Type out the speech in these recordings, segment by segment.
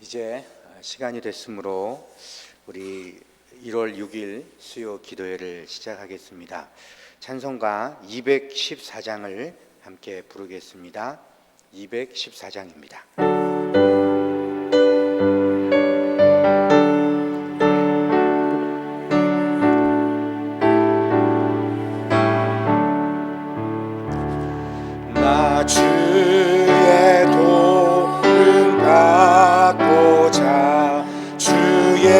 이제 시간이 됐으므로 우리 1월 6일 수요 기도회를 시작하겠습니다. 찬송가 214장을 함께 부르겠습니다. 214장입니다. 나 주의 도움 받고자 주 예수님께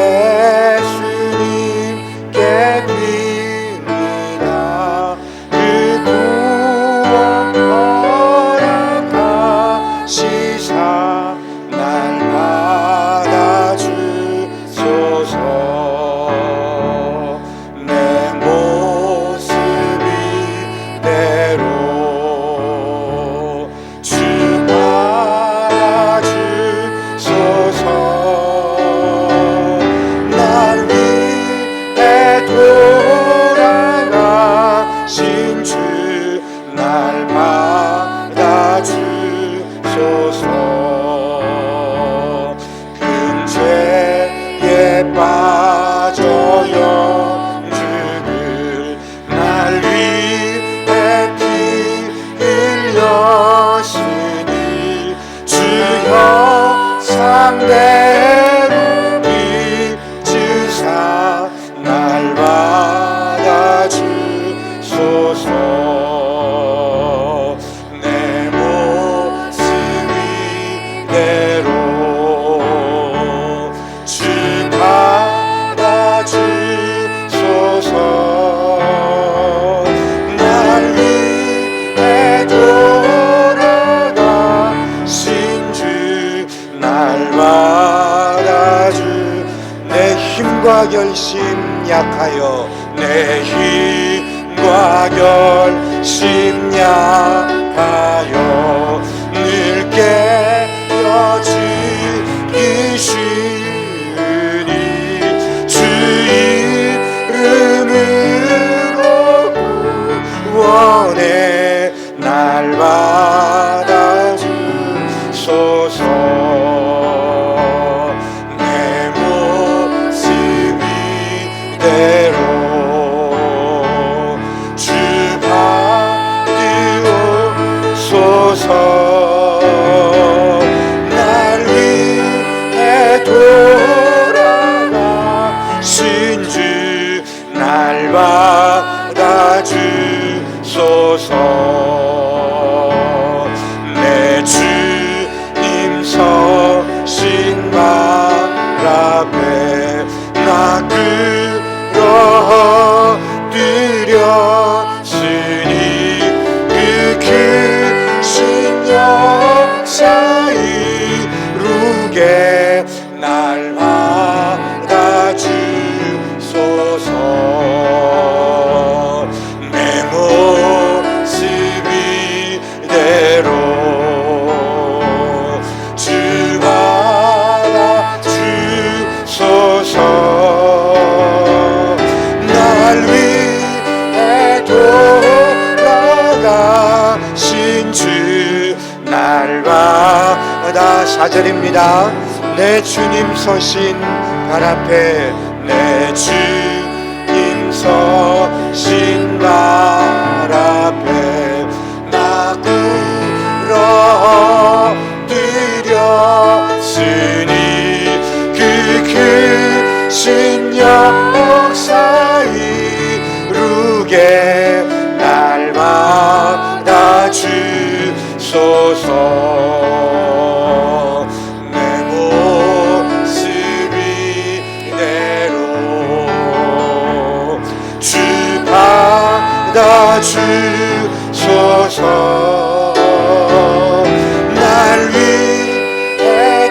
빕니다. 그 구원 허락하시사 날 받아주소서. 내 모습 이대로 빠져 영주를 날 위해 피 흘렸으니 주여 상대로 빚으사 날 받아주소서. 내 모습 이대로 날 위해 돌아가신 주 날 받아주. 내 힘과 결심 약하여 내 힘과 결심 약하여 늘 깨어지기시니 주 이름으로 구원해 날 받아주소서. 내 모습 이대로 주 받으소서. 날 위해 돌아가신 주 날 받아주소서. 내 주님 서신 발 앞에 나 끌어들였으니 그 크신 역사 이루게 날 받아주소서. 내 모습 이대로 주 받아주소서. 날 위해 돌아가신 주 날 받아. 4절입니다. 내 주님 서신 발 앞에 내 주님 서신 발 앞에 나 끌어들였으니 그 크신 역사 이루게 날 받아주소서. 내 모습 이대로 주 받아주소서. 날 위해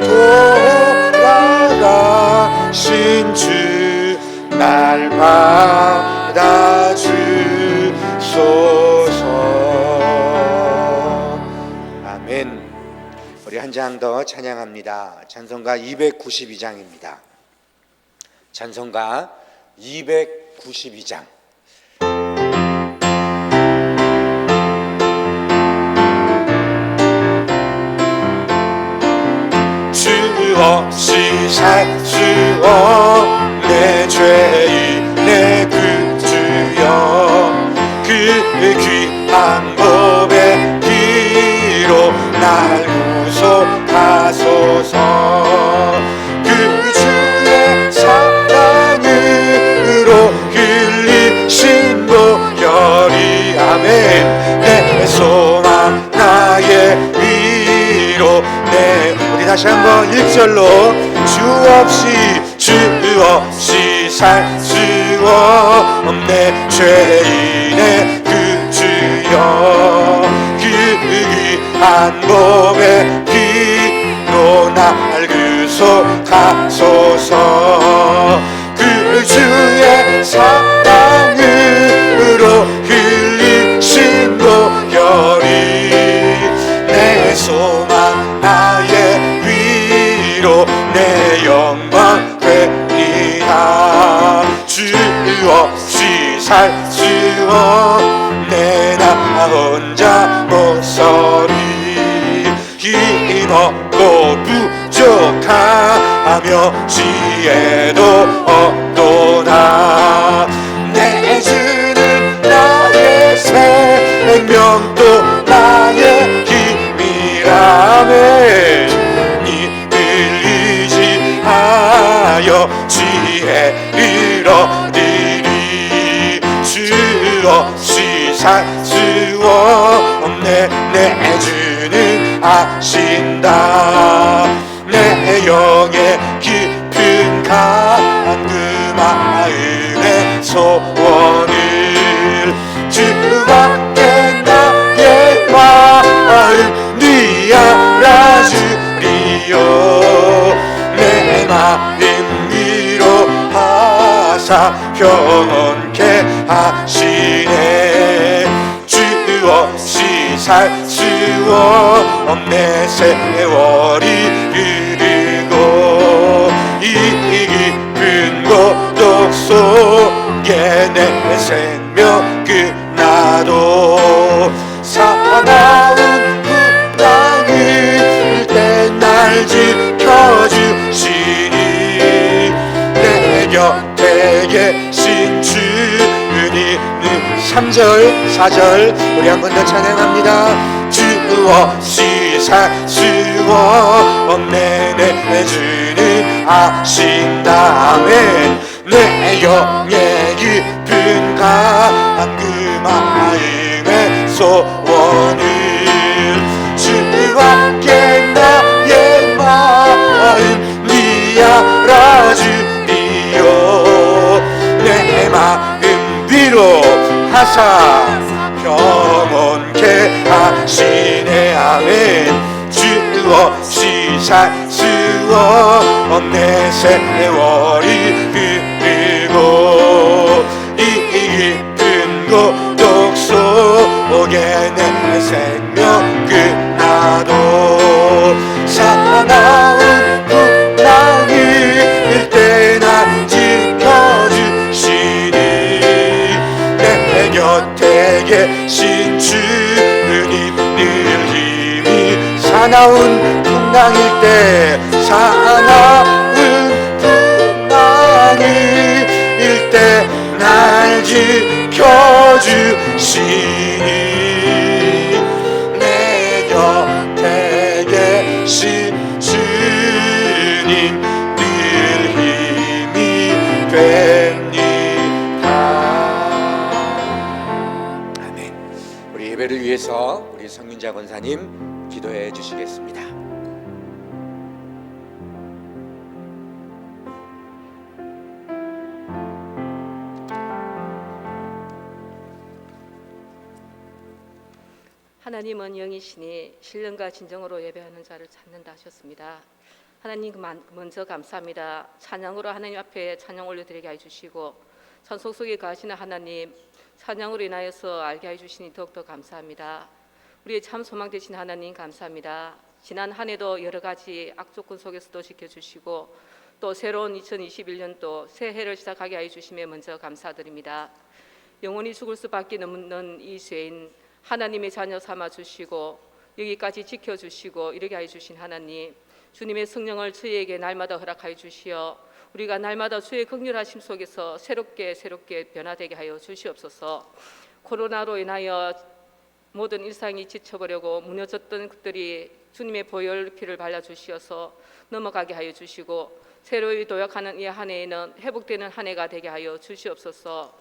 돌아가신 주 날 받아주소서. 아멘. 우리 한 장 더 찬양합니다. 찬송가 292장입니다. 찬송가 292장. 주 없이 살 수 없네 죄인의 구주여 그 귀한 보배 피로 날 구속하소서 그 주의 사랑으로 흘리신 보혈이 아멘 내 소망 나의 위로 내 우리 다시 한번 1절로 주 없이 살 수 없네 죄인의 구주여 그 귀한 보배 피로 날 구속하소서 그 주의 사랑으로 흘리신 보혈이 내 소망 나의 위로 내 영광 되리라 주 없이 살 수 없네 나 혼자 못서리 힘없고 부족하며 지혜도 없도다 내 주는 나의 생명 또 나의 힘이라네 이 밀리지 하여 지혜를 얻으리 주 없이 살 수 없네 내 주는 아신다 내 영의 깊은 그 마음의 소원을 주밖에 나의 마음 네 알아주리요 내 마음 위로하사 평온케 하시네 주 없이 살 수 없네 세월이 흐르고 이 깊은 고독 속에 내 생명 끝나도 사나운 풍랑일 때 날 지켜주시니 내 곁에 계신 주님 3절 4절 우리 한 번 더 찬양합니다 주 없이 살 수 없네 내 주는 아신다 아멘 내 영의 깊은 그 마음의 소원을 주밖에 나의 마음 네 알아주리요 내 마음 위로하사 평온케 하시네 아멘 주 없이 살 수 없네 세월이 흐르고 이 깊은 고독 속에 내 생명 끝나도 사나운 풍랑일 때 날 지켜주시니 내 곁에 계신 주님 늘 힘이 사나운 풍랑일 때 날 지켜주시니 내 곁에 계신 주님 늘 힘이 됩니다 아멘 우리 예배를 위해서 우리 성윤자 권사님 기도해 주시겠습니다 하나님은 영이시니 신령과 진정으로 예배하는 자를 찾는다 하셨습니다. 하나님 먼저 감사합니다. 찬양으로 하나님 앞에 찬양 올려드리게 해주시고 찬송 속에 가시는 하나님 찬양으로 인하여서 알게 해주시니 더욱더 감사합니다. 우리의 참 소망 되신 하나님 감사합니다. 지난 한 해도 여러 가지 악조건 속에서도 지켜주시고 또 새로운 2021년도 새해를 시작하게 해주심에 먼저 감사드립니다. 영원히 죽을 수밖에 없는 이 죄인 하나님의 자녀 삼아 주시고 여기까지 지켜주시고 이르게 해주신 하나님 주님의 성령을 저희에게 날마다 허락하여 주시어 우리가 날마다 주의 긍휼하심 속에서 새롭게 변화되게 하여 주시옵소서. 코로나로 인하여 모든 일상이 지쳐버리고 무너졌던 것들이 주님의 보혈 피를 발라주시어서 넘어가게 하여 주시고 새로이 도약하는 이 한 해에는 회복되는 한 해가 되게 하여 주시옵소서.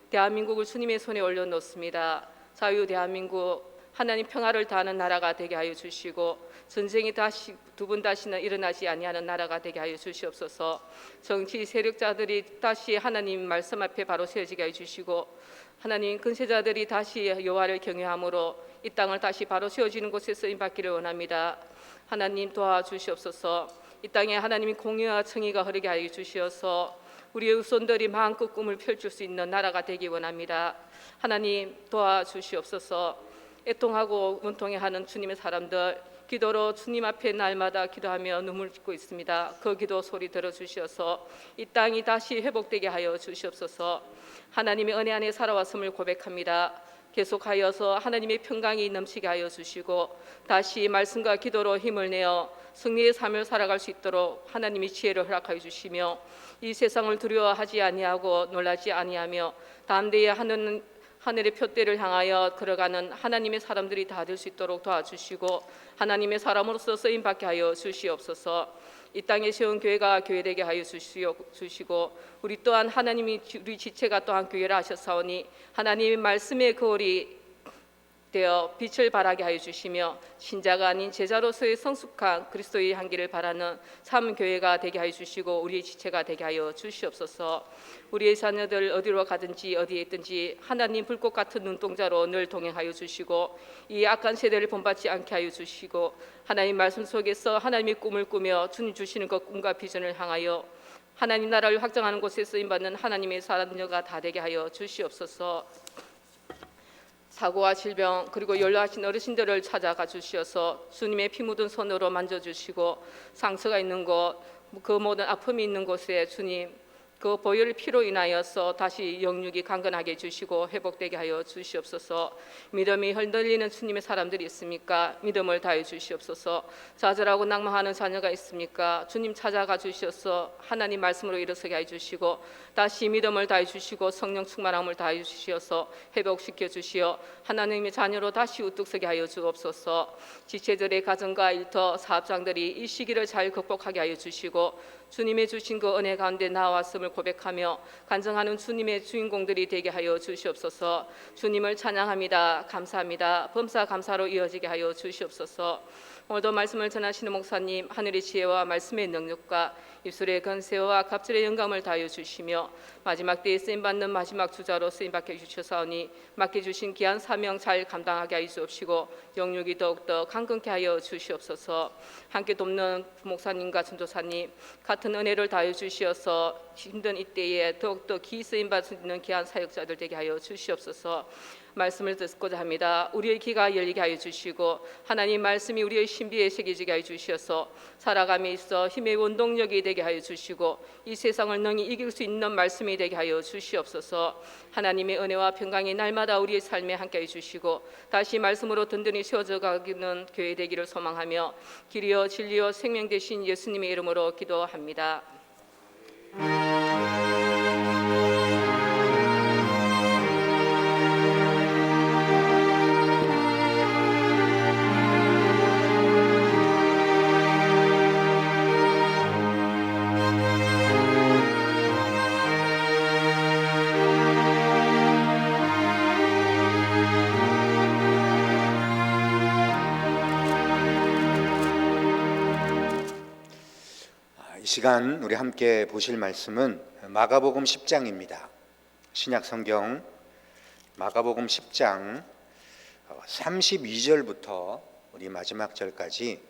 대한민국을 주님의 손에 올려놓습니다. 자유 대한민국, 하나님 평화를 다하는 나라가 되게 하여 주시고 전쟁이 다시 두 번 다시는 일어나지 아니하는 나라가 되게 하여 주시옵소서. 정치 세력자들이 다시 하나님 말씀 앞에 바로 세워지게 하여 주시고 하나님 근세자들이 다시 여호와를 경외함으로 이 땅을 다시 바로 세워지는 곳에 쓰임받기를 원합니다. 하나님 도와주시옵소서. 이 땅에 하나님이 공의와 정의가 흐르게 하여 주시어서 우리의 후손들이 마음껏 꿈을 펼칠 수 있는 나라가 되기 원합니다. 하나님 도와주시옵소서. 애통하고 원통해하는 주님의 사람들 기도로 주님 앞에 날마다 기도하며 눈물 짓고 있습니다. 그 기도 소리 들어주시어서 이 땅이 다시 회복되게 하여 주시옵소서. 하나님의 은혜 안에 살아왔음을 고백합니다. 계속하여서 하나님의 평강이 넘치게 하여 주시고 다시 말씀과 기도로 힘을 내어 승리의 삶을 살아갈 수 있도록 하나님이 지혜를 허락하여 주시며 이 세상을 두려워하지 아니하고 놀라지 아니하며 담대히 하늘의 표대를 향하여 걸어가는 하나님의 사람들이 다 될 수 있도록 도와주시고 하나님의 사람으로서 쓰임받게 하여 주시옵소서. 이 땅에 세운 교회가 교회되게 하여 주시고 우리 또한 하나님이 우리 지체가 또한 교회라 하셨사오니 하나님의 말씀의 거울이 되어 빛을 발하게 하여 주시며 신자가 아닌 제자로서의 성숙한 그리스도의 향기를 바라는 참 교회가 되게 하여 주시고 우리의 지체가 되게 하여 주시옵소서. 우리의 자녀들 어디로 가든지 어디에 있든지 하나님 불꽃 같은 눈동자로 늘 동행하여 주시고 이 악한 세대를 본받지 않게 하여 주시고 하나님 말씀 속에서 하나님의 꿈을 꾸며 주님 주시는 그 꿈과 비전을 향하여 하나님 나라를 확장하는 곳에 쓰임받는 하나님의 사람녀가 다 되게 하여 주시옵소서. 사고와 질병 그리고 연로하신 어르신들을 찾아가 주시어서 주님의 피 묻은 손으로 만져주시고 상처가 있는 곳, 그 모든 아픔이 있는 곳에 주님 그 보혈 피로 인하여서 다시 영육이 강건하게 해주시고 회복되게 하여 주시옵소서. 믿음이 흔들리는 주님의 사람들이 있습니까? 믿음을 다해 주시옵소서. 좌절하고 낭망하는 자녀가 있습니까? 주님 찾아가 주셔서 하나님 말씀으로 일어서게 해 주시고 다시 믿음을 다해 주시고 성령 충만함을 다해 주시어서 회복시켜 주시어 하나님의 자녀로 다시 우뚝 서게 하여 주옵소서. 지체들의 가정과 일터 사업장들이 이 시기를 잘 극복하게 하여 주시고 주님의 주신 그 은혜 가운데 나왔음을 고백하며 간증하는 주님의 주인공들이 되게 하여 주시옵소서. 주님을 찬양합니다. 감사합니다. 범사 감사로 이어지게 하여 주시옵소서. 오늘도 말씀을 전하시는 목사님 하늘의 지혜와 말씀의 능력과 입술의 건세와 갑절의 영감을 다하여 주시며 마지막 때에 쓰임받는 마지막 주자로 쓰임받게 주셔서니 맡겨주신 귀한 사명 잘 감당하게 하여 주옵시고 영육이 더욱더 강건케 하여 주시옵소서. 함께 돕는 목사님과 전도사님 같은 은혜를 다하여 주시어서 힘든 이때에 더욱더 기 쓰임받는 귀한 사역자들 되게 하여 주시옵소서. 말씀을 듣고자 합니다. 우리의 귀가 열리게 하여 주시고 하나님 말씀이 우리의 신비에 새겨지게 하여 주시어서 살아감에 있어 힘의 원동력이 되게 하여 주시고 이 세상을 능히 이길 수 있는 말씀이 되게 하여 주시옵소서. 하나님의 은혜와 평강이 날마다 우리의 삶에 함께 하여 주시고 다시 말씀으로 든든히 세워져 가기는 교회 되기를 소망하며 길이요 진리요 생명 되신 예수님의 이름으로 기도합니다. 이 시간 우리 함께 보실 말씀은 마가복음 10장입니다. 신약 성경 마가복음 10장 32절부터 우리 마지막 절까지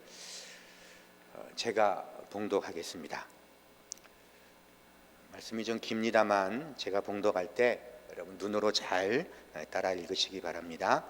제가 봉독하겠습니다. 말씀이 좀 깁니다만 제가 봉독할 때 여러분 눈으로 잘 따라 읽으시기 바랍니다.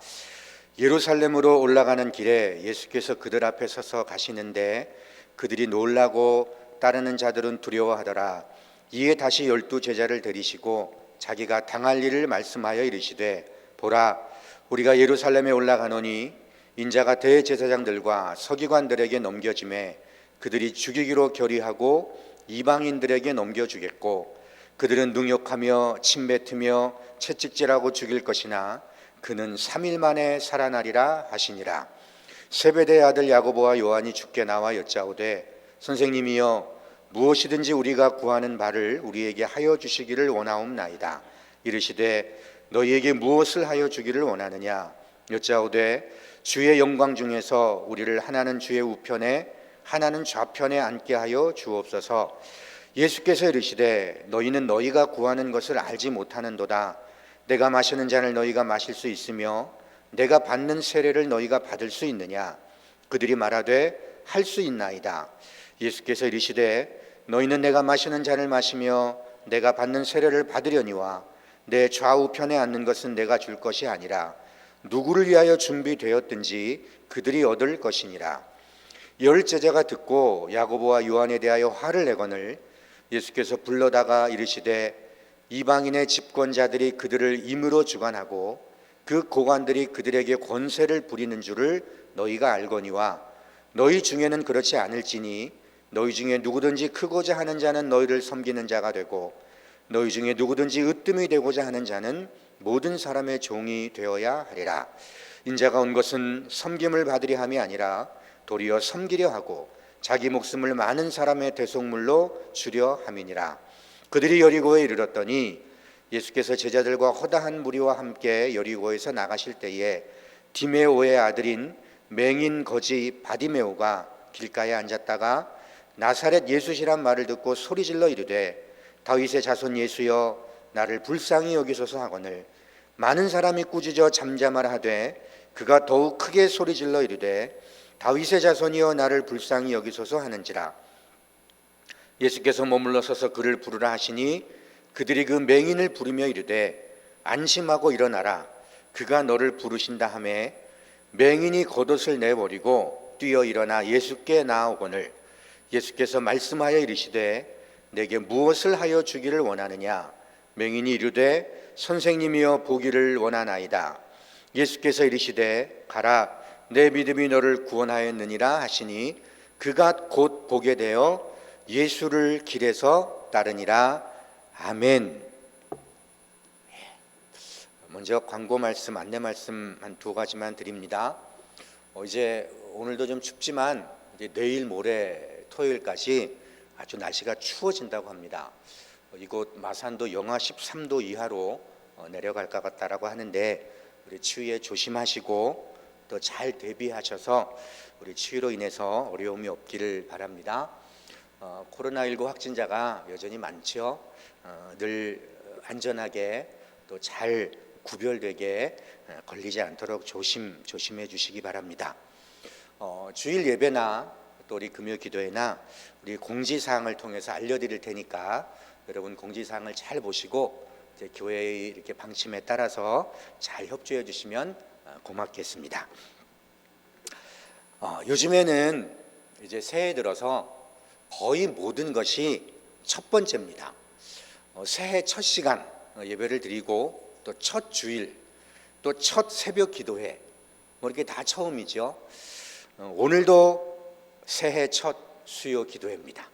예루살렘으로 올라가는 길에 예수께서 그들 앞에 서서 가시는데 그들이 놀라고 따르는 자들은 두려워하더라. 이에 다시 12 제자를 데리시고 자기가 당할 일을 말씀하여 이르시되 보라 우리가 예루살렘에 올라가노니 인자가 대제사장들과 서기관들에게 넘겨짐에 그들이 죽이기로 결의하고 이방인들에게 넘겨주겠고 그들은 능욕하며 침뱉으며 채찍질하고 죽일 것이나 그는 3일 만에 살아나리라 하시니라. 세베대의 아들 야고보와 요한이 주께 나와 여짜오되 선생님이여 무엇이든지 우리가 구하는 바를 우리에게 하여 주시기를 원하옵나이다. 이르시되 너희에게 무엇을 하여 주기를 원하느냐. 여짜오되 주의 영광 중에서 우리를 하나는 주의 우편에 하나는 좌편에 앉게 하여 주옵소서. 예수께서 이르시되 너희는 너희가 구하는 것을 알지 못하는도다. 내가 마시는 잔을 너희가 마실 수 있으며 내가 받는 세례를 너희가 받을 수 있느냐. 그들이 말하되 할 수 있나이다. 예수께서 이르시되 너희는 내가 마시는 잔을 마시며 내가 받는 세례를 받으려니와 내 좌우편에 앉는 것은 내가 줄 것이 아니라 누구를 위하여 준비되었든지 그들이 얻을 것이니라. 열 제자가 듣고 야고보와 요한에 대하여 화를 내거늘 예수께서 불러다가 이르시되 이방인의 집권자들이 그들을 임으로 주관하고 그 고관들이 그들에게 권세를 부리는 줄을 너희가 알거니와 너희 중에는 그렇지 않을지니 너희 중에 누구든지 크고자 하는 자는 너희를 섬기는 자가 되고 너희 중에 누구든지 으뜸이 되고자 하는 자는 모든 사람의 종이 되어야 하리라. 인자가 온 것은 섬김을 받으려 함이 아니라 도리어 섬기려 하고 자기 목숨을 많은 사람의 대속물로 주려 함이니라. 그들이 여리고에 이르렀더니 예수께서 제자들과 허다한 무리와 함께 여리고에서 나가실 때에 디메오의 아들인 맹인 거지 바디메오가 길가에 앉았다가 나사렛 예수시란 말을 듣고 소리질러 이르되 다윗의 자손 예수여 나를 불쌍히 여기소서 하거늘 많은 사람이 꾸짖어 잠잠하라 하되 그가 더욱 크게 소리질러 이르되 다윗의 자손이여 나를 불쌍히 여기소서 하는지라. 예수께서 머물러 서서 그를 부르라 하시니 그들이 그 맹인을 부르며 이르되 안심하고 일어나라 그가 너를 부르신다 하매 맹인이 겉옷을 내버리고 뛰어 일어나 예수께 나아오거늘 예수께서 말씀하여 이르시되 내게 무엇을 하여 주기를 원하느냐. 맹인이 이르되 선생님이여 보기를 원하나이다. 예수께서 이르시되 가라 내 믿음이 너를 구원하였느니라 하시니 그가 곧 보게 되어 예수를 길에서 따르니라. 아멘. 먼저 광고 말씀, 안내 말씀 한 두 가지만 드립니다. 이제 오늘도 좀 춥지만 이제 내일 모레 토요일까지 아주 날씨가 추워진다고 합니다. 이곳 마산도 영하 13도 이하로 내려갈 것 같다라고 하는데 우리 추위에 조심하시고 또 잘 대비하셔서 우리 추위로 인해서 어려움이 없기를 바랍니다. 코로나19 확진자가 여전히 많죠. 늘 안전하게 또 잘 구별되게 걸리지 않도록 조심해 주시기 바랍니다. 주일 예배나 또 우리 금요 기도회나 우리 공지사항을 통해서 알려드릴 테니까 여러분 공지사항을 잘 보시고 이제 교회의 이렇게 방침에 따라서 잘 협조해 주시면 고맙겠습니다. 요즘에는 이제 새해 들어서 거의 모든 것이 첫 번째입니다. 새해 첫 시간 예배를 드리고 또 첫 주일 또 첫 새벽 기도회 뭐 이렇게 다 처음이죠. 오늘도 새해 첫 수요 기도회입니다.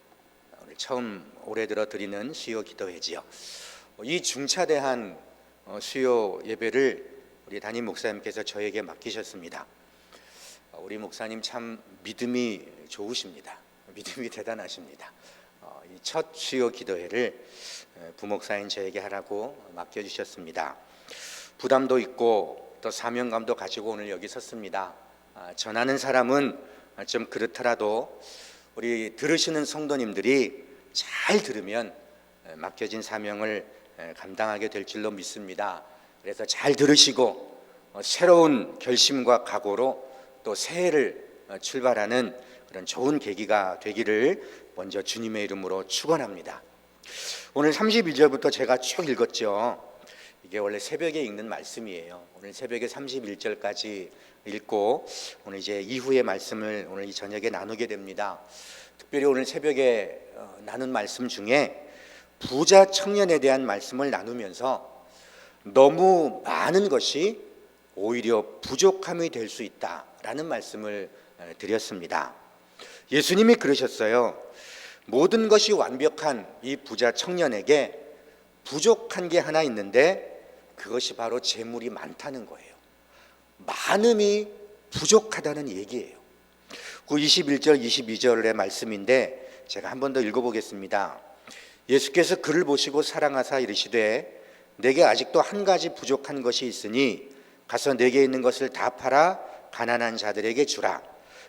오늘 처음 올해 들어 드리는 수요 기도회지요. 이 중차대한 수요 예배를 우리 담임 목사님께서 저에게 맡기셨습니다. 우리 목사님 참 믿음이 좋으십니다. 믿음이 대단하십니다. 이 첫 수요 기도회를 부목사인 저에게 하라고 맡겨주셨습니다. 부담도 있고 또 사명감도 가지고 오늘 여기 섰습니다. 전하는 사람은 좀 그렇더라도 우리 들으시는 성도님들이 잘 들으면 맡겨진 사명을 감당하게 될 줄로 믿습니다. 그래서 잘 들으시고 새로운 결심과 각오로 또 새해를 출발하는 그런 좋은 계기가 되기를 먼저 주님의 이름으로 축원합니다. 오늘 31절부터 제가 쭉 읽었죠. 이게 원래 새벽에 읽는 말씀이에요. 오늘 새벽에 31절까지 읽고 오늘 이제 이후의 말씀을 오늘 이 저녁에 나누게 됩니다. 특별히 오늘 새벽에 나눈 말씀 중에 부자 청년에 대한 말씀을 나누면서 너무 많은 것이 오히려 부족함이 될 수 있다라는 말씀을 드렸습니다. 예수님이 그러셨어요. 모든 것이 완벽한 이 부자 청년에게 부족한 게 하나 있는데 그것이 바로 재물이 많다는 거예요. 많음이 부족하다는 얘기예요. 그 21절 22절의 말씀인데 제가 한 번 더 읽어보겠습니다. 예수께서 그를 보시고 사랑하사 이르시되 내게 아직도 한 가지 부족한 것이 있으니 가서 내게 있는 것을 다 팔아 가난한 자들에게 주라.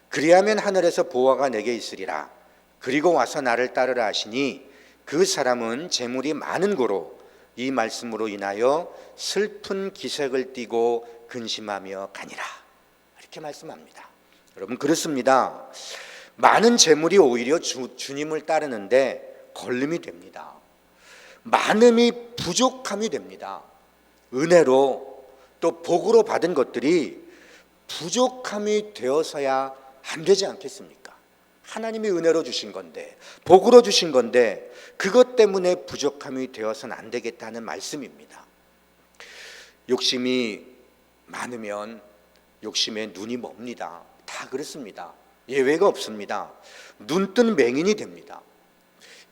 그리하면 하늘에서 보화가 내게 있으리라. 그리고 와서 나를 따르라 하시니 그 사람은 재물이 많은 고로 이 말씀으로 인하여 슬픈 기색을 띠고 근심하며 가니라. 이렇게 말씀합니다. 여러분 그렇습니다. 많은 재물이 오히려 주님을 따르는데 걸림이 됩니다. 많음이 부족함이 됩니다. 은혜로 또 복으로 받은 것들이 부족함이 되어서야 안 되지 않겠습니까? 하나님이 은혜로 주신 건데 복으로 주신 건데 그것 때문에 부족함이 되어서는 안 되겠다는 말씀입니다. 욕심이 많으면 욕심에 눈이 멉니다. 다 그렇습니다. 예외가 없습니다. 눈뜬 맹인이 됩니다.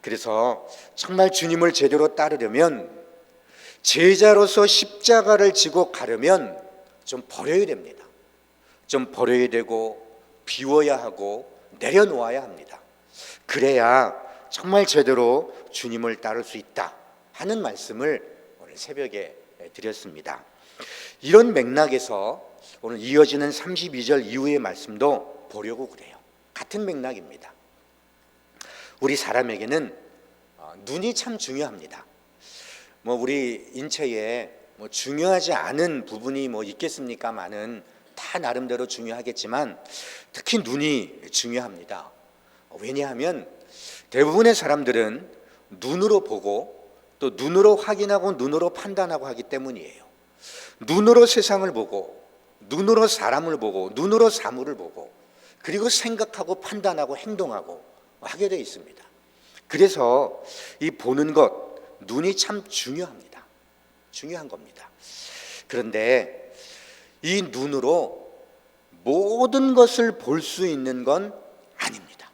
그래서 정말 주님을 제대로 따르려면 제자로서 십자가를 지고 가려면 좀 버려야 됩니다. 좀 버려야 되고 비워야 하고 내려놓아야 합니다. 그래야 정말 제대로 주님을 따를 수 있다 하는 말씀을 오늘 새벽에 드렸습니다. 이런 맥락에서 오늘 이어지는 32절 이후의 말씀도 보려고 그래요. 같은 맥락입니다. 우리 사람에게는 눈이 참 중요합니다. 우리 인체에 중요하지 않은 부분이 있겠습니까마는 다 나름대로 중요하겠지만 특히 눈이 중요합니다. 왜냐하면 대부분의 사람들은 눈으로 보고 또 눈으로 확인하고 눈으로 판단하고 하기 때문이에요. 눈으로 세상을 보고 눈으로 사람을 보고 눈으로 사물을 보고 그리고 생각하고 판단하고 행동하고 하게 되어 있습니다. 그래서 이 보는 것, 눈이 참 중요합니다. 중요한 겁니다. 그런데 이 눈으로 모든 것을 볼 수 있는 건 아닙니다.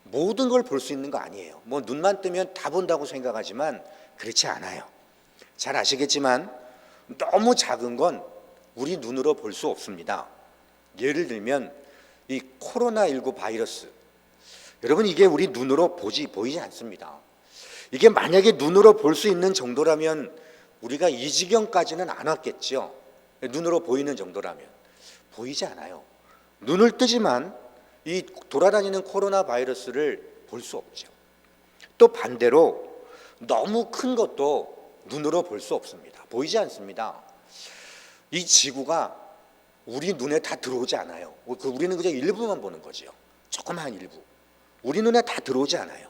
모든 걸 볼 수 있는 거 아니에요. 눈만 뜨면 다 본다고 생각하지만 그렇지 않아요. 잘 아시겠지만 너무 작은 건 우리 눈으로 볼 수 없습니다. 예를 들면 이 코로나19 바이러스, 여러분 이게 우리 눈으로 보이지 않습니다. 이게 만약에 눈으로 볼 수 있는 정도라면 우리가 이 지경까지는 안 왔겠죠. 눈으로 보이는 정도라면 보이지 않아요. 눈을 뜨지만 이 돌아다니는 코로나 바이러스를 볼 수 없죠. 또 반대로 너무 큰 것도 눈으로 볼 수 없습니다. 보이지 않습니다. 이 지구가 우리 눈에 다 들어오지 않아요. 우리는 그냥 일부만 보는 거죠. 조그마한 일부. 우리 눈에 다 들어오지 않아요.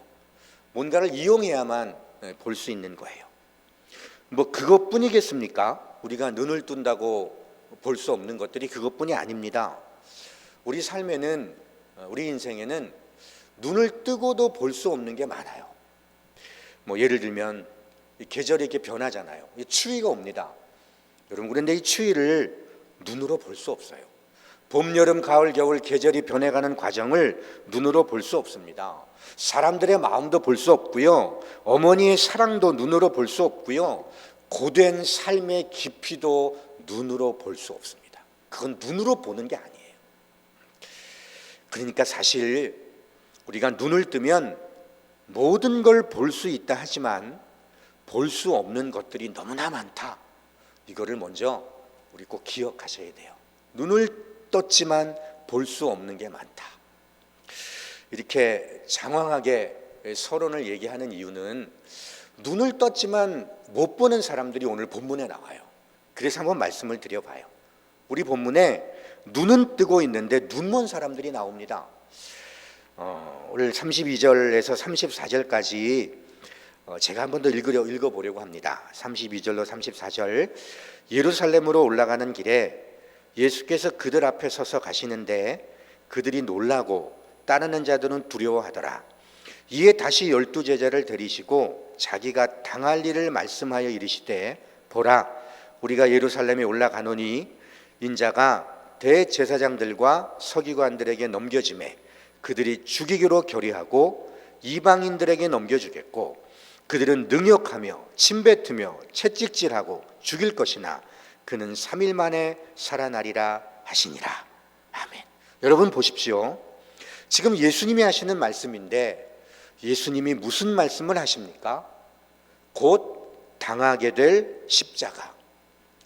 뭔가를 이용해야만 볼 수 있는 거예요. 그것뿐이겠습니까? 우리가 눈을 뜬다고 볼 수 없는 것들이 그것뿐이 아닙니다. 우리 삶에는, 우리 인생에는 눈을 뜨고도 볼 수 없는 게 많아요. 예를 들면 계절이 이렇게 변하잖아요. 추위가 옵니다. 여러분 그런데 이 추위를 눈으로 볼 수 없어요. 봄, 여름, 가을, 겨울 계절이 변해가는 과정을 눈으로 볼 수 없습니다. 사람들의 마음도 볼 수 없고요. 어머니의 사랑도 눈으로 볼 수 없고요. 고된 삶의 깊이도 눈으로 볼 수 없습니다. 그건 눈으로 보는 게 아니에요. 그러니까 사실 우리가 눈을 뜨면 모든 걸 볼 수 있다 하지만 볼 수 없는 것들이 너무나 많다. 이거를 먼저 우리 꼭 기억하셔야 돼요. 눈을 떴지만 볼 수 없는 게 많다. 이렇게 장황하게 서론을 얘기하는 이유는 눈을 떴지만 못 보는 사람들이 오늘 본문에 나와요. 그래서 한번 말씀을 드려봐요. 우리 본문에 눈은 뜨고 있는데 눈먼 사람들이 나옵니다. 오늘 32절에서 34절까지 제가 한 번 더 읽어보려고 합니다. 32절로 34절. 예루살렘으로 올라가는 길에 예수께서 그들 앞에 서서 가시는데 그들이 놀라고 따르는 자들은 두려워하더라. 이에 다시 12제자를 데리시고 자기가 당할 일을 말씀하여 이르시되 보라 우리가 예루살렘에 올라가노니 인자가 대제사장들과 서기관들에게 넘겨지매 그들이 죽이기로 결의하고 이방인들에게 넘겨주겠고 그들은 능욕하며 침뱉으며 채찍질하고 죽일 것이나 그는 3일 만에 살아나리라 하시니라. 아멘. 여러분 보십시오. 지금 예수님이 하시는 말씀인데 예수님이 무슨 말씀을 하십니까? 곧 당하게 될 십자가,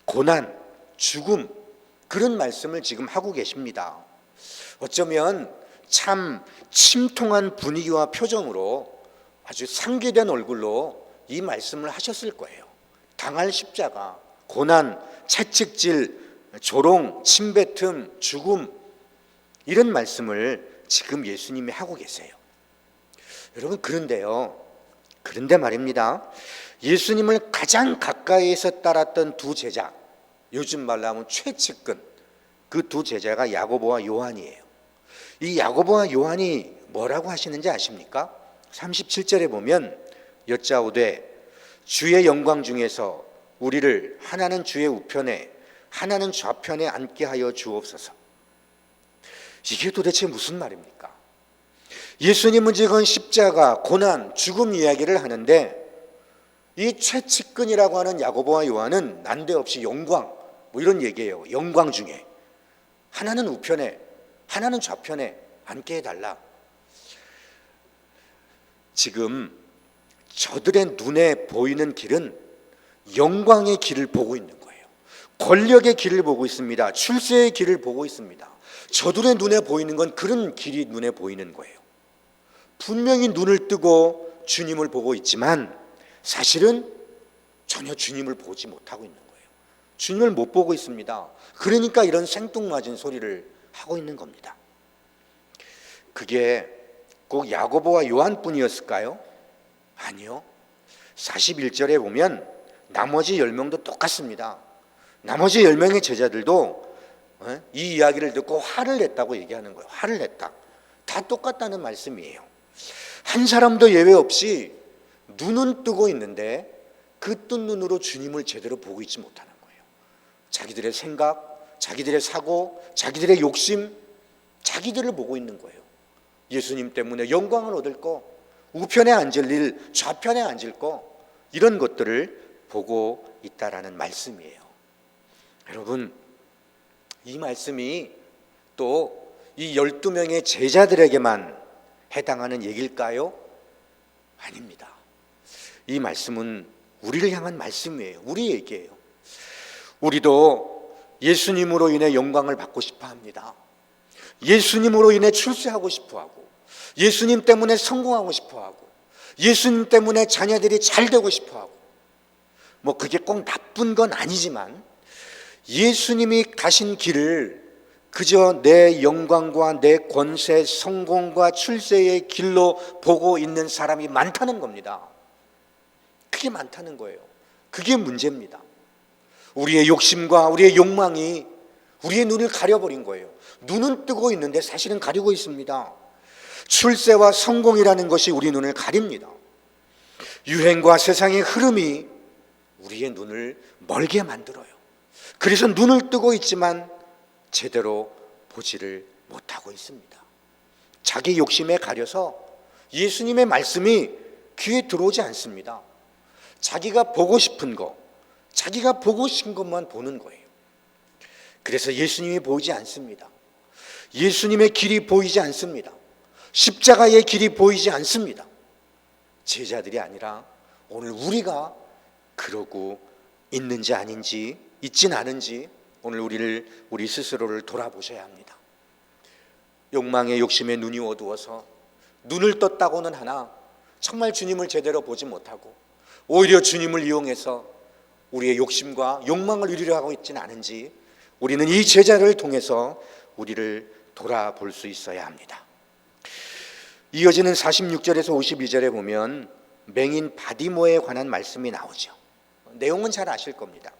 고난, 죽음, 그런 말씀을 지금 하고 계십니다. 어쩌면 참 침통한 분위기와 표정으로 아주 상기된 얼굴로 이 말씀을 하셨을 거예요. 당할 십자가, 고난, 채찍질, 조롱, 침뱉음, 죽음, 이런 말씀을 지금 예수님이 하고 계세요. 여러분 그런데 말입니다. 예수님을 가장 가까이에서 따랐던 두 제자, 요즘 말로 하면 최측근, 그 두 제자가 야고보와 요한이에요. 이 야고보와 요한이 뭐라고 하시는지 아십니까? 37절에 보면 여짜오되 주의 영광 중에서 우리를 하나는 주의 우편에 하나는 좌편에 앉게 하여 주옵소서. 이게 도대체 무슨 말입니까? 예수님은 지금 십자가, 고난, 죽음 이야기를 하는데 이 최측근이라고 하는 야고보와 요한은 난데없이 영광, 뭐 이런 얘기예요. 영광 중에 하나는 우편에 하나는 좌편에 앉게 해달라. 지금 저들의 눈에 보이는 길은 영광의 길을 보고 있는 거예요. 권력의 길을 보고 있습니다. 출세의 길을 보고 있습니다. 저들의 눈에 보이는 건 그런 길이 눈에 보이는 거예요. 분명히 눈을 뜨고 주님을 보고 있지만 사실은 전혀 주님을 보지 못하고 있는 거예요. 주님을 못 보고 있습니다. 그러니까 이런 생뚱맞은 소리를 하고 있는 겁니다. 그게 꼭 야고보와 요한뿐이었을까요? 아니요. 41절에 보면 나머지 10명도 똑같습니다. 나머지 10명의 제자들도 이 이야기를 듣고 화를 냈다고 얘기하는 거예요. 화를 냈다. 다 똑같다는 말씀이에요. 한 사람도 예외 없이 눈은 뜨고 있는데 그 뜬 눈으로 주님을 제대로 보고 있지 못하는 거예요. 자기들의 생각, 자기들의 사고, 자기들의 욕심, 자기들을 보고 있는 거예요. 예수님 때문에 영광을 얻을 거, 우편에 앉을 일, 좌편에 앉을 거, 이런 것들을 보고 있다라는 말씀이에요. 여러분, 이 말씀이 또 이 12명의 제자들에게만 해당하는 얘기일까요? 아닙니다. 이 말씀은 우리를 향한 말씀이에요. 우리 얘기예요. 우리도 예수님으로 인해 영광을 받고 싶어 합니다. 예수님으로 인해 출세하고 싶어 하고, 예수님 때문에 성공하고 싶어 하고, 예수님 때문에 자녀들이 잘 되고 싶어 하고, 뭐 그게 꼭 나쁜 건 아니지만 예수님이 가신 길을 그저 내 영광과 내 권세, 성공과 출세의 길로 보고 있는 사람이 많다는 겁니다. 그게 많다는 거예요. 그게 문제입니다. 우리의 욕심과 우리의 욕망이 우리의 눈을 가려버린 거예요. 눈은 뜨고 있는데 사실은 가리고 있습니다. 출세와 성공이라는 것이 우리 눈을 가립니다. 유행과 세상의 흐름이 우리의 눈을 멀게 만들어요. 그래서 눈을 뜨고 있지만 제대로 보지를 못하고 있습니다. 자기 욕심에 가려서 예수님의 말씀이 귀에 들어오지 않습니다. 자기가 보고 싶은 거, 자기가 보고 싶은 것만 보는 거예요. 그래서 예수님이 보이지 않습니다. 예수님의 길이 보이지 않습니다. 십자가의 길이 보이지 않습니다. 제자들이 아니라 오늘 우리가 그러고 있는지 아닌지, 있진 않은지 오늘 우리 스스로를 돌아보셔야 합니다. 욕망의 욕심에 눈이 어두워서 눈을 떴다고는 하나 정말 주님을 제대로 보지 못하고 오히려 주님을 이용해서 우리의 욕심과 욕망을 이루려 하고 있지는 않은지 우리는 이 제자를 통해서 우리를 돌아볼 수 있어야 합니다. 이어지는 46절에서 52절에 보면 맹인 바디모에 관한 말씀이 나오죠. 내용은 잘 아실 겁니다.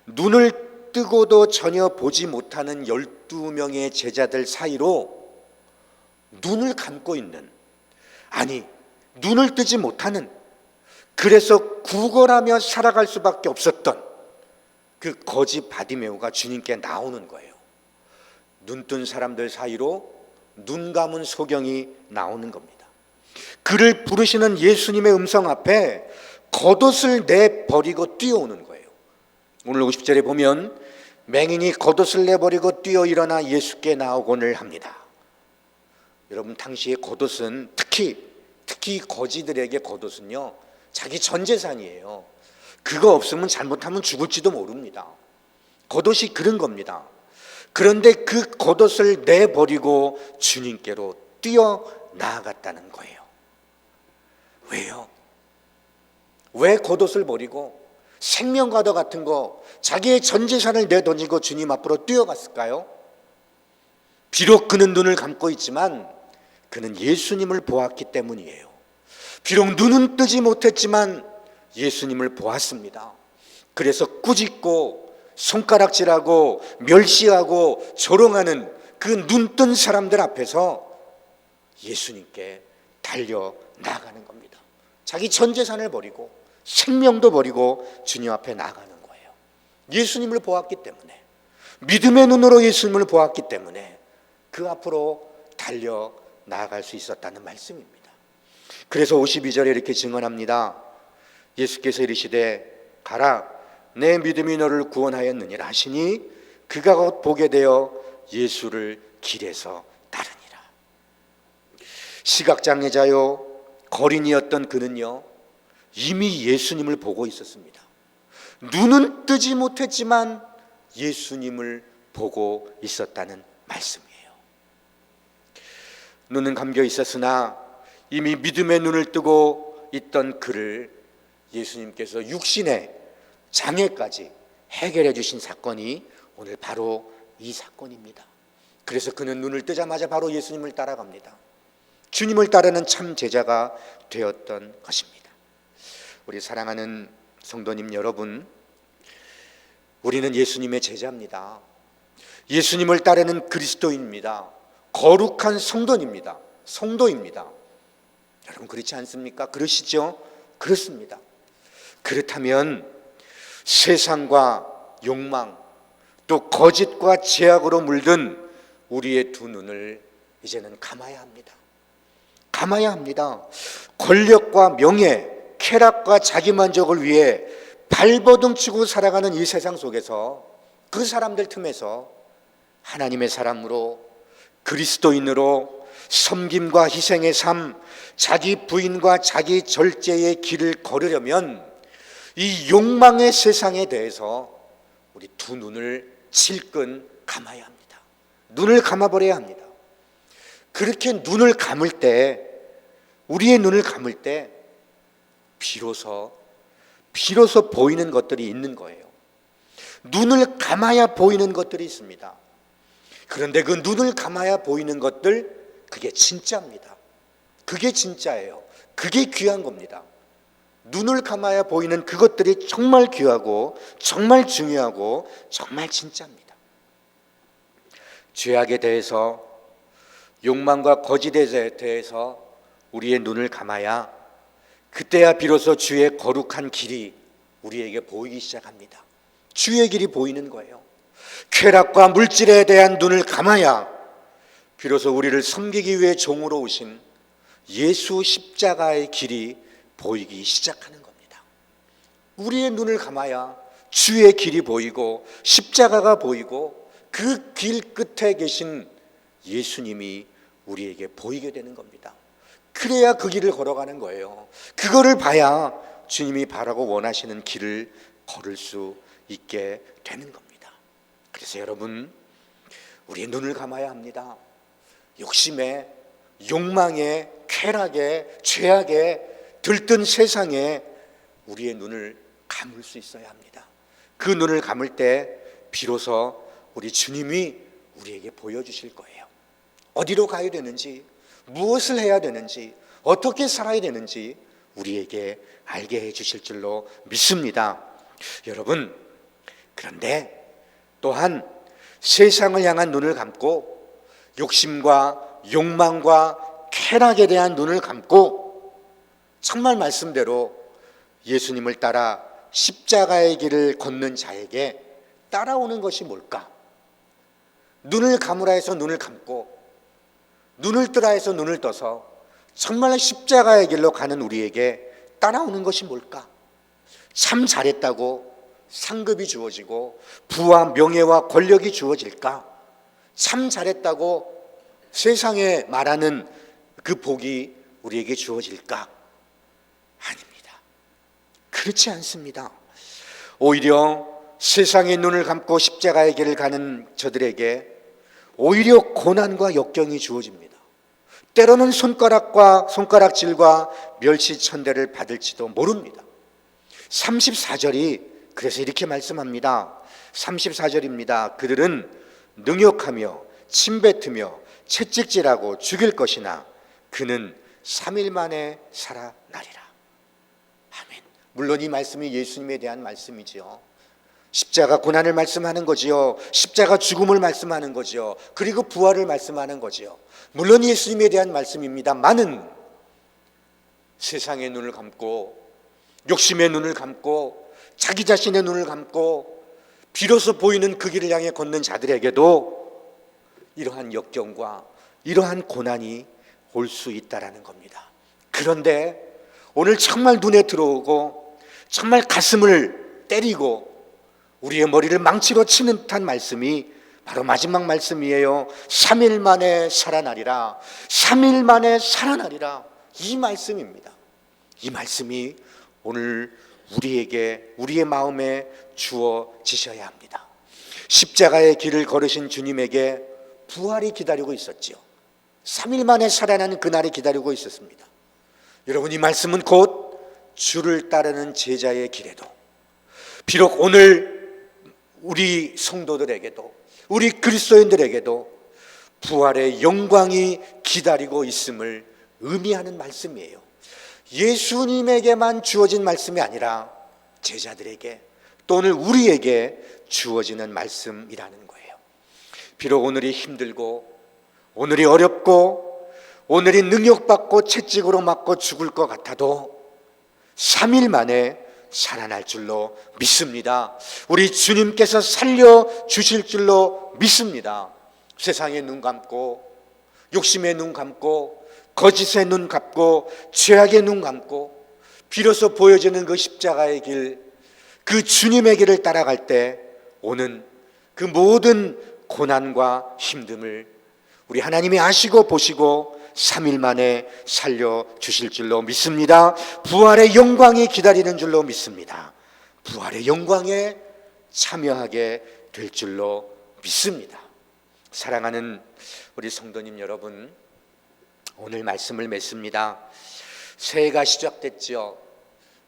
눈을 뜨고도 전혀 보지 못하는 12명의 제자들 사이로 눈을 감고 있는, 아니 눈을 뜨지 못하는, 그래서 구걸하며 살아갈 수밖에 없었던 그 거지 바디메오가 주님께 나오는 거예요. 눈뜬 사람들 사이로 눈 감은 소경이 나오는 겁니다. 그를 부르시는 예수님의 음성 앞에 겉옷을 내버리고 뛰어오는 거예요. 오늘 50절에 보면 맹인이 겉옷을 내버리고 뛰어 일어나 예수께 나오곤을 합니다. 여러분, 당시의 겉옷은 특히 거지들에게 겉옷은요, 자기 전 재산이에요. 그거 없으면 잘못하면 죽을지도 모릅니다. 겉옷이 그런 겁니다. 그런데 그 겉옷을 내버리고 주님께로 뛰어 나아갔다는 거예요. 왜요? 왜 겉옷을 버리고 생명과도 같은 거, 자기의 전 재산을 내던지고 주님 앞으로 뛰어갔을까요? 비록 그는 눈을 감고 있지만 그는 예수님을 보았기 때문이에요. 비록 눈은 뜨지 못했지만 예수님을 보았습니다. 그래서 꾸짖고 손가락질하고 멸시하고 조롱하는 그 눈뜬 사람들 앞에서 예수님께 달려 나가는 겁니다. 자기 전 재산을 버리고 생명도 버리고 주님 앞에 나가는 거예요. 예수님을 보았기 때문에, 믿음의 눈으로 예수님을 보았기 때문에 그 앞으로 달려 나아갈 수 있었다는 말씀입니다. 그래서 52절에 이렇게 증언합니다. 예수께서 이르시되 가라, 내 믿음이 너를 구원하였느니라 하시니 그가 곧 보게 되어 예수를 길에서 따르니라. 시각장애자요 거린이었던 그는요, 이미 예수님을 보고 있었습니다. 눈은 뜨지 못했지만 예수님을 보고 있었다는 말씀이에요. 눈은 감겨 있었으나 이미 믿음의 눈을 뜨고 있던 그를 예수님께서 육신의 장애까지 해결해 주신 사건이 오늘 바로 이 사건입니다. 그래서 그는 눈을 뜨자마자 바로 예수님을 따라갑니다. 주님을 따르는 참 제자가 되었던 것입니다. 우리 사랑하는 성도님 여러분, 우리는 예수님의 제자입니다. 예수님을 따르는 그리스도인입니다. 거룩한 성도입니다. 여러분, 그렇지 않습니까? 그러시죠? 그렇습니다. 그렇다면 세상과 욕망, 또 거짓과 죄악으로 물든 우리의 두 눈을 이제는 감아야 합니다. 권력과 명예, 쾌락과 자기만족을 위해 발버둥 치고 살아가는 이 세상 속에서, 그 사람들 틈에서 하나님의 사람으로, 그리스도인으로 섬김과 희생의 삶, 자기 부인과 자기 절제의 길을 걸으려면 이 욕망의 세상에 대해서 우리 두 눈을 질끈 감아야 합니다. 눈을 감아버려야 합니다. 그렇게 눈을 감을 때, 우리의 눈을 감을 때 비로소 보이는 것들이 있는 거예요. 눈을 감아야 보이는 것들이 있습니다. 그런데 그 눈을 감아야 보이는 것들, 그게 진짜입니다. 그게 진짜예요. 그게 귀한 겁니다. 눈을 감아야 보이는 그것들이 정말 귀하고 정말 중요하고 정말 진짜입니다. 죄악에 대해서, 욕망과 거짓에 대해서 우리의 눈을 감아야 그때야 비로소 주의 거룩한 길이 우리에게 보이기 시작합니다. 주의 길이 보이는 거예요. 쾌락과 물질에 대한 눈을 감아야 비로소 우리를 섬기기 위해 종으로 오신 예수 십자가의 길이 보이기 시작하는 겁니다. 우리의 눈을 감아야 주의 길이 보이고 십자가가 보이고 그 길 끝에 계신 예수님이 우리에게 보이게 되는 겁니다. 그래야 그 길을 걸어가는 거예요. 그거를 봐야 주님이 바라고 원하시는 길을 걸을 수 있게 되는 겁니다. 그래서 여러분, 우리의 눈을 감아야 합니다. 욕심에, 욕망에, 쾌락에, 죄악에 들뜬 세상에 우리의 눈을 감을 수 있어야 합니다. 그 눈을 감을 때 비로소 우리 주님이 우리에게 보여주실 거예요. 어디로 가야 되는지, 무엇을 해야 되는지, 어떻게 살아야 되는지 우리에게 알게 해주실 줄로 믿습니다. 여러분, 그런데 또한 세상을 향한 눈을 감고 욕심과 욕망과 쾌락에 대한 눈을 감고 정말 말씀대로 예수님을 따라 십자가의 길을 걷는 자에게 따라오는 것이 뭘까? 눈을 감으라 해서 눈을 감고 눈을 뜨라 해서 눈을 떠서 정말 십자가의 길로 가는 우리에게 따라오는 것이 뭘까? 참 잘했다고 상급이 주어지고 부와 명예와 권력이 주어질까? 참 잘했다고 세상에 말하는 그 복이 우리에게 주어질까? 아닙니다. 그렇지 않습니다. 오히려 세상의 눈을 감고 십자가의 길을 가는 저들에게 오히려 고난과 역경이 주어집니다. 때로는 손가락질과 멸시천대를 받을지도 모릅니다. 34절이 그래서 이렇게 말씀합니다. 34절입니다. 그들은 능욕하며 침뱉으며 채찍질하고 죽일 것이나 그는 3일 만에 살아나리라. 아멘. 물론 이 말씀이 예수님에 대한 말씀이지요. 십자가 고난을 말씀하는 거지요. 십자가 죽음을 말씀하는 거지요. 그리고 부활을 말씀하는 거지요. 물론 예수님에 대한 말씀입니다만은 세상의 눈을 감고 욕심의 눈을 감고 자기 자신의 눈을 감고 비로소 보이는 그 길을 향해 걷는 자들에게도 이러한 역경과 이러한 고난이 올 수 있다라는 겁니다. 그런데 오늘 정말 눈에 들어오고 정말 가슴을 때리고 우리의 머리를 망치로 치는 듯한 말씀이 바로 마지막 말씀이에요. 3일 만에 살아나리라. 3일 만에 살아나리라. 이 말씀입니다. 이 말씀이 오늘 우리에게 우리의 마음에 주어지셔야 합니다. 십자가의 길을 걸으신 주님에게 부활이 기다리고 있었지요. 3일 만에 살아나는 그날이 기다리고 있었습니다. 여러분, 이 말씀은 곧 주를 따르는 제자의 길에도, 비록 오늘 우리 성도들에게도 우리 그리스도인들에게도 부활의 영광이 기다리고 있음을 의미하는 말씀이에요. 예수님에게만 주어진 말씀이 아니라 제자들에게 또 오늘 우리에게 주어지는 말씀이라는 거예요. 비록 오늘이 힘들고 오늘이 어렵고 오늘이 능욕받고 채찍으로 맞고 죽을 것 같아도 3일 만에 살아날 줄로 믿습니다. 우리 주님께서 살려주실 줄로 믿습니다. 세상에 눈 감고 욕심에 눈 감고 거짓에 눈 감고 죄악에 눈 감고 비로소 보여지는 그 십자가의 길, 그 주님의 길을 따라갈 때 오는 그 모든 고난과 힘듦을 우리 하나님이 아시고 보시고 3일 만에 살려주실 줄로 믿습니다. 부활의 영광이 기다리는 줄로 믿습니다. 부활의 영광에 참여하게 될 줄로 믿습니다. 사랑하는 우리 성도님 여러분, 오늘 말씀을 맺습니다. 새해가 시작됐죠.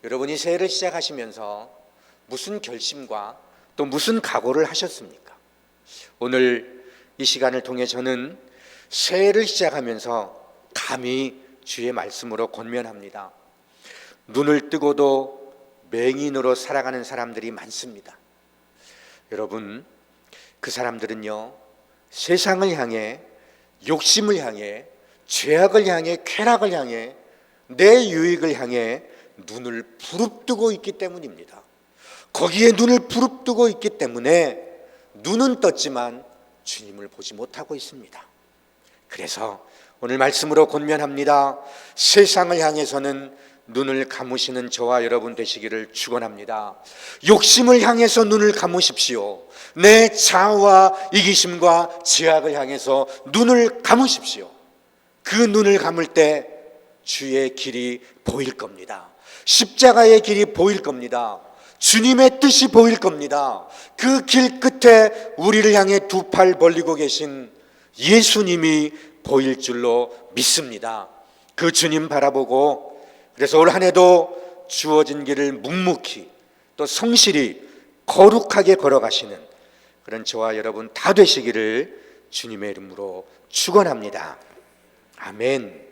여러분이 새해를 시작하시면서 무슨 결심과 또 무슨 각오를 하셨습니까? 오늘 이 시간을 통해 저는 새해를 시작하면서 감히 주의 말씀으로 권면합니다. 눈을 뜨고도 맹인으로 살아가는 사람들이 많습니다. 여러분, 그 사람들은요, 세상을 향해, 욕심을 향해, 죄악을 향해, 쾌락을 향해, 내 유익을 향해 눈을 부릅뜨고 있기 때문입니다. 거기에 눈을 부릅뜨고 있기 때문에 눈은 떴지만 주님을 보지 못하고 있습니다. 그래서 오늘 말씀으로 권면합니다. 세상을 향해서는 눈을 감으시는 저와 여러분 되시기를 축원합니다. 욕심을 향해서 눈을 감으십시오. 내 자아와 이기심과 죄악을 향해서 눈을 감으십시오. 그 눈을 감을 때 주의 길이 보일 겁니다. 십자가의 길이 보일 겁니다. 주님의 뜻이 보일 겁니다. 그 길 끝에 우리를 향해 두 팔 벌리고 계신 예수님이 보일 줄로 믿습니다. 그 주님 바라보고 그래서 올 한 해도 주어진 길을 묵묵히 또 성실히 거룩하게 걸어가시는 그런 저와 여러분 다 되시기를 주님의 이름으로 축원합니다. 아멘.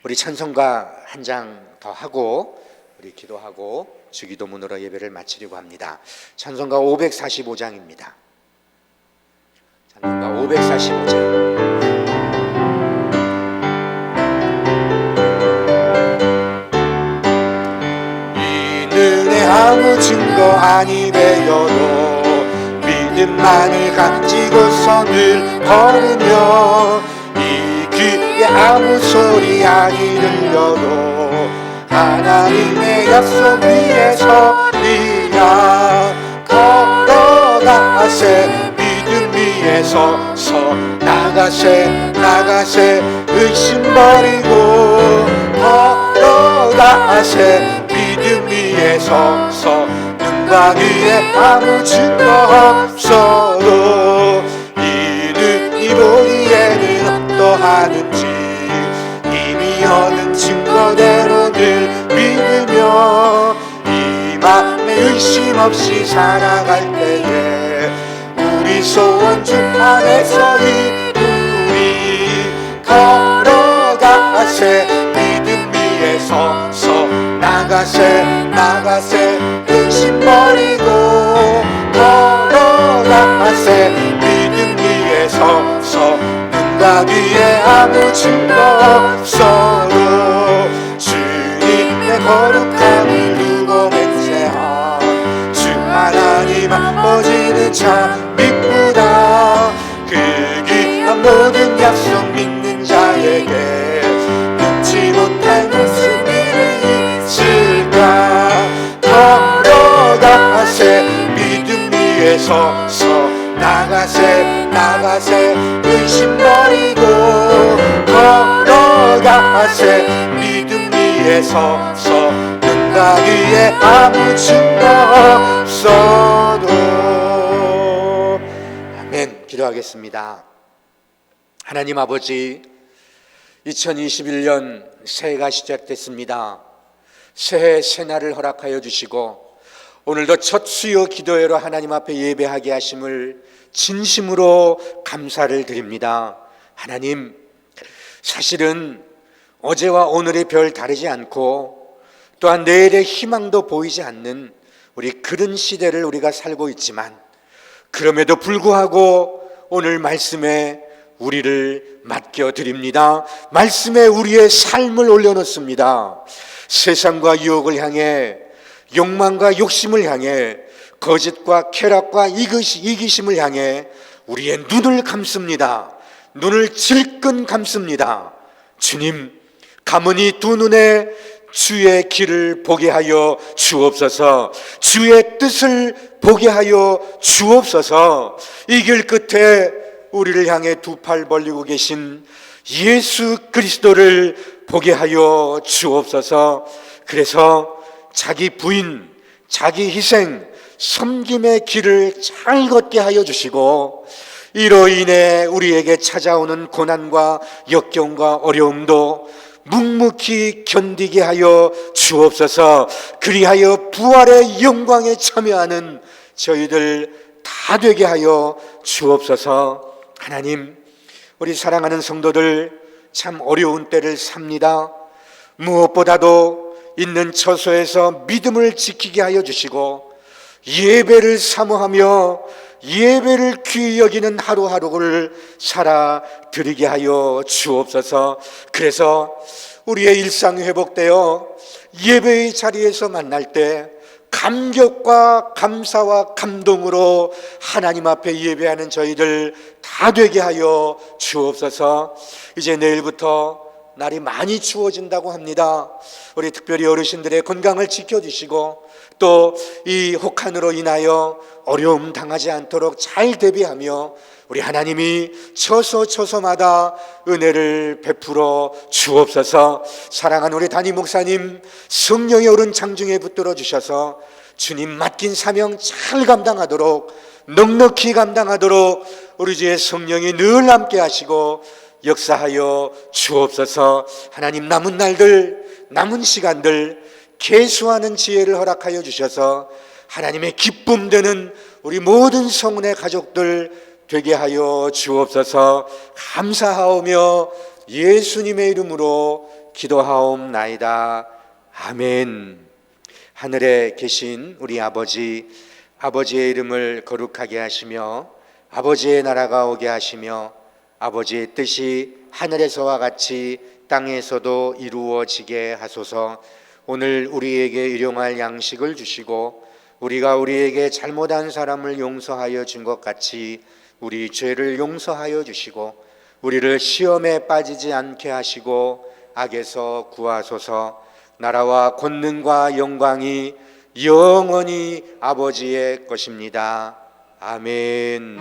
우리 찬송가 한 장 더 하고 우리 기도하고 주기도문으로 예배를 마치려고 합니다. 찬송가 545장입니다. 찬송가 545장. 아무 증거 아니 되어도 믿음만을 가지고서 늘 걸으며 이 길 우리에게 아무 소리 아니 들려도 하나님의 약속 위에 서리라. 걸어가세 믿음 위에 서서 나가세 나가세 의심 버리고 걸어가세 믿음 위에 서서 눈과 귀에 아무 증거 없어도 이 눈이 보기에는 어떠하는지 이미 얻은 증거대로 늘 믿으며 이 맘에 의심 없이 살아갈 때에 우리 소원 주 안에서 이루리. 걸어가세 믿음 위에 서서 나가세 나가세 의심 버리고 걸어가세 믿음 위에 서서 눈과 귀에 아무 증거 없어도 주님의 거룩함을 두고 맹세한 주 하나님 아버지는 참 미쁘다. 그 귀한 모든 약속 믿는 자에게 믿지 못할 무슨 일이 있을까. 걸어가세 믿음 위에 서서 나가세 나가세 의심 버리고 걸어가세 믿음 위에 서서 눈과 귀에 아무 증거 없어도. 아멘. 기도하겠습니다. 하나님 아버지, 2021년 새해가 시작됐습니다. 새해 새날을 허락하여 주시고 오늘도 첫 수요 기도회로 하나님 앞에 예배하게 하심을 진심으로 감사를 드립니다. 하나님, 사실은 어제와 오늘의 별 다르지 않고 또한 내일의 희망도 보이지 않는 우리 그런 시대를 우리가 살고 있지만 그럼에도 불구하고 오늘 말씀에 우리를 맡겨드립니다. 말씀에 우리의 삶을 올려놓습니다. 세상과 유혹을 향해, 욕망과 욕심을 향해, 거짓과 쾌락과 이기심을 향해 우리의 눈을 감습니다. 눈을 질끈 감습니다. 주님, 가문이 두 눈에 주의 길을 보게 하여 주옵소서. 주의 뜻을 보게 하여 주옵소서. 이 길 끝에 우리를 향해 두 팔 벌리고 계신 예수 그리스도를 보게 하여 주옵소서. 그래서 자기 부인, 자기 희생, 섬김의 길을 잘 걷게 하여 주시고 이로 인해 우리에게 찾아오는 고난과 역경과 어려움도 묵묵히 견디게 하여 주옵소서. 그리하여 부활의 영광에 참여하는 저희들 다 되게 하여 주옵소서. 하나님, 우리 사랑하는 성도들 참 어려운 때를 삽니다. 무엇보다도 있는 처소에서 믿음을 지키게 하여 주시고 예배를 사모하며 예배를 귀히 여기는 하루하루를 살아드리게 하여 주옵소서. 그래서 우리의 일상이 회복되어 예배의 자리에서 만날 때 감격과 감사와 감동으로 하나님 앞에 예배하는 저희들 다 되게 하여 주옵소서. 이제 내일부터 날이 많이 추워진다고 합니다. 우리 특별히 어르신들의 건강을 지켜주시고 또 이 혹한으로 인하여 어려움 당하지 않도록 잘 대비하며 우리 하나님이 처소마다 은혜를 베풀어 주옵소서. 사랑하는 우리 담임 목사님 성령의 오른 장중에 붙들어 주셔서 주님 맡긴 사명 잘 감당하도록, 넉넉히 감당하도록 우리 주의 성령이 늘 함께 하시고 역사하여 주옵소서. 하나님, 남은 날들, 남은 시간들 계수하는 지혜를 허락하여 주셔서 하나님의 기쁨 되는 우리 모든 성원의 가족들 되게 하여 주옵소서. 감사하오며 예수님의 이름으로 기도하옵나이다. 아멘. 하늘에 계신 우리 아버지, 아버지의 이름을 거룩하게 하시며 아버지의 나라가 오게 하시며 아버지의 뜻이 하늘에서와 같이 땅에서도 이루어지게 하소서. 오늘 우리에게 일용할 양식을 주시고 우리가 우리에게 잘못한 사람을 용서하여 준 것 같이 우리 죄를 용서하여 주시고 우리를 시험에 빠지지 않게 하시고 악에서 구하소서. 나라와 권능과 영광이 영원히 아버지의 것입니다. 아멘.